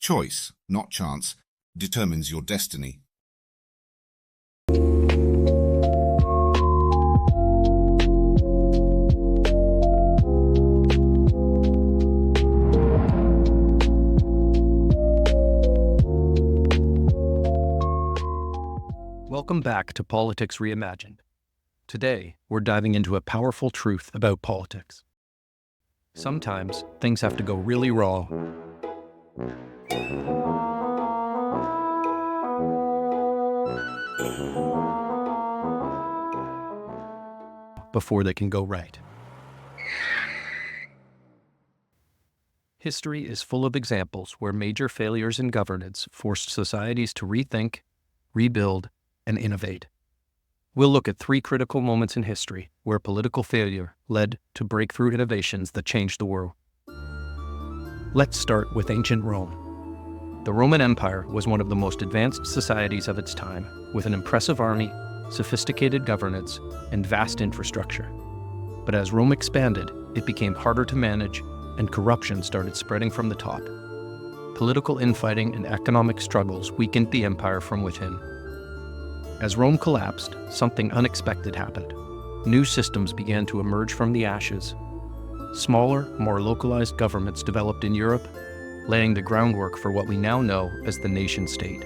Choice, not chance, determines your destiny. Welcome back to Politics Reimagined. Today, we're diving into a powerful truth about politics. Sometimes things have to go really wrong before they can go right. History is full of examples where major failures in governance forced societies to rethink, rebuild, and innovate. We'll look at 3 critical moments in history where political failure led to breakthrough innovations that changed the world. Let's start with ancient Rome. The Roman Empire was one of the most advanced societies of its time, with an impressive army, sophisticated governance, and vast infrastructure. But as Rome expanded, it became harder to manage, and corruption started spreading from the top. Political infighting and economic struggles weakened the empire from within. As Rome collapsed, something unexpected happened. New systems began to emerge from the ashes. Smaller, more localized governments developed in Europe, laying the groundwork for what we now know as the nation-state.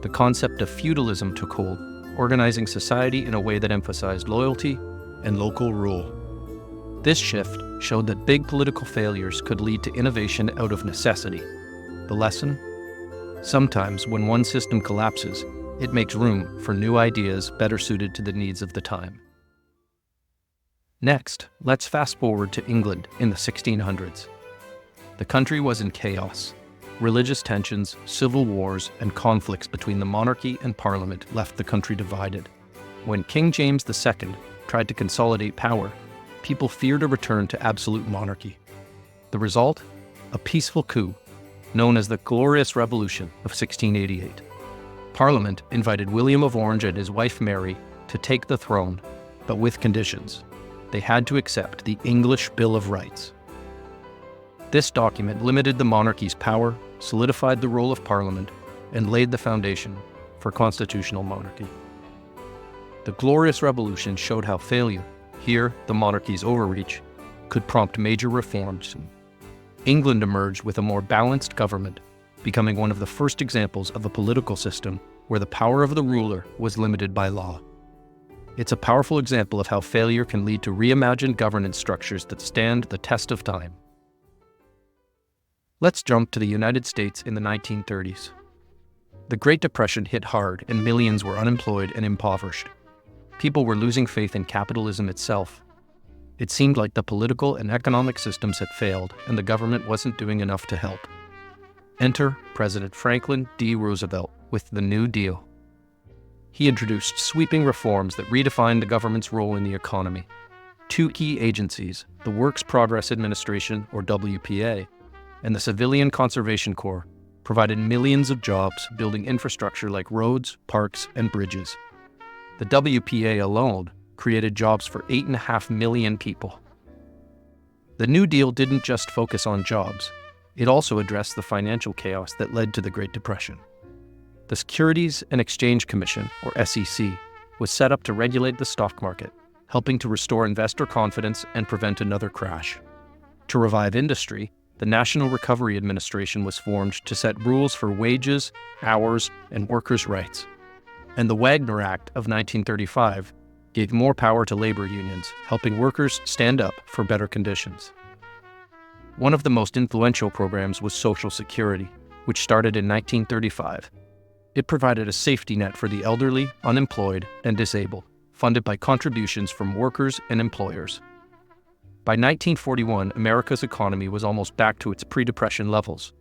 The concept of feudalism took hold, organizing society in a way that emphasized loyalty and local rule. This shift showed that big political failures could lead to innovation out of necessity. The lesson? Sometimes when one system collapses, it makes room for new ideas better suited to the needs of the time. Next, let's fast forward to England in the 1600s. The country was in chaos. Religious tensions, civil wars, and conflicts between the monarchy and parliament left the country divided. When King James II tried to consolidate power, people feared a return to absolute monarchy. The result? A peaceful coup, known as the Glorious Revolution of 1688. Parliament invited William of Orange and his wife Mary to take the throne, but with conditions. They had to accept the English Bill of Rights. This document limited the monarchy's power, solidified the role of Parliament, and laid the foundation for constitutional monarchy. The Glorious Revolution showed how failure, here the monarchy's overreach, could prompt major reforms. England emerged with a more balanced government, becoming one of the first examples of a political system where the power of the ruler was limited by law. It's a powerful example of how failure can lead to reimagined governance structures that stand the test of time. Let's jump to the United States in the 1930s. The Great Depression hit hard and millions were unemployed and impoverished. People were losing faith in capitalism itself. It seemed like the political and economic systems had failed and the government wasn't doing enough to help. Enter President Franklin D. Roosevelt with the New Deal. He introduced sweeping reforms that redefined the government's role in the economy. 2 key agencies, the Works Progress Administration, or WPA, and the Civilian Conservation Corps, provided millions of jobs building infrastructure like roads, parks, and bridges. The WPA alone created jobs for 8.5 million people. The New Deal didn't just focus on jobs. It also addressed the financial chaos that led to the Great Depression. The Securities and Exchange Commission, or SEC, was set up to regulate the stock market, helping to restore investor confidence and prevent another crash. To revive industry, the National Recovery Administration was formed to set rules for wages, hours, and workers' rights. And the Wagner Act of 1935 gave more power to labor unions, helping workers stand up for better conditions. One of the most influential programs was Social Security, which started in 1935. It provided a safety net for the elderly, unemployed, and disabled, funded by contributions from workers and employers. By 1941, America's economy was almost back to its pre-Depression levels.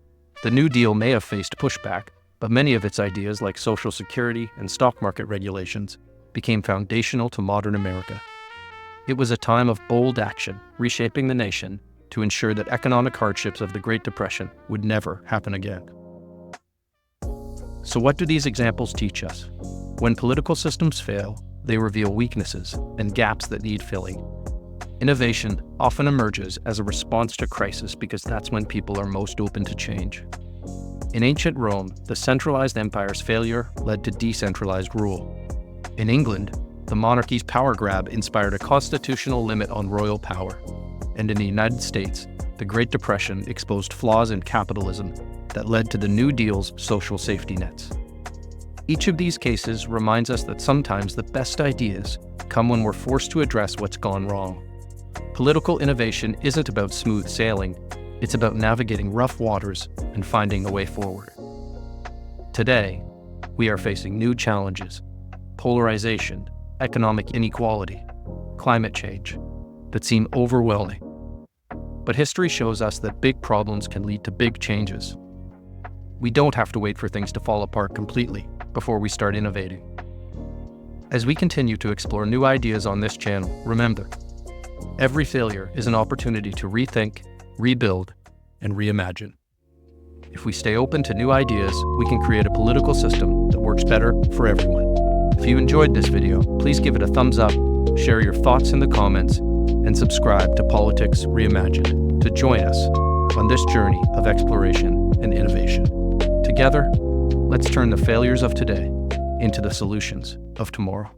The New Deal may have faced pushback, but many of its ideas, like Social Security and stock market regulations, became foundational to modern America. It was a time of bold action, reshaping the nation to ensure that economic hardships of the Great Depression would never happen again. So what do these examples teach us? When political systems fail, they reveal weaknesses and gaps that need filling. Innovation often emerges as a response to crisis because that's when people are most open to change. In ancient Rome, the centralized empire's failure led to decentralized rule. In England, the monarchy's power grab inspired a constitutional limit on royal power. And in the United States, the Great Depression exposed flaws in capitalism that led to the New Deal's social safety nets. Each of these cases reminds us that sometimes the best ideas come when we're forced to address what's gone wrong. Political innovation isn't about smooth sailing, it's about navigating rough waters and finding a way forward. Today, we are facing new challenges: polarization, economic inequality, climate change, that seem overwhelming. But history shows us that big problems can lead to big changes. We don't have to wait for things to fall apart completely before we start innovating. As we continue to explore new ideas on this channel, remember, every failure is an opportunity to rethink, rebuild, and reimagine. If we stay open to new ideas, we can create a political system that works better for everyone. If you enjoyed this video, please give it a thumbs up, share your thoughts in the comments, and subscribe to Politics Reimagined to join us on this journey of exploration and innovation. Together, let's turn the failures of today into the solutions of tomorrow.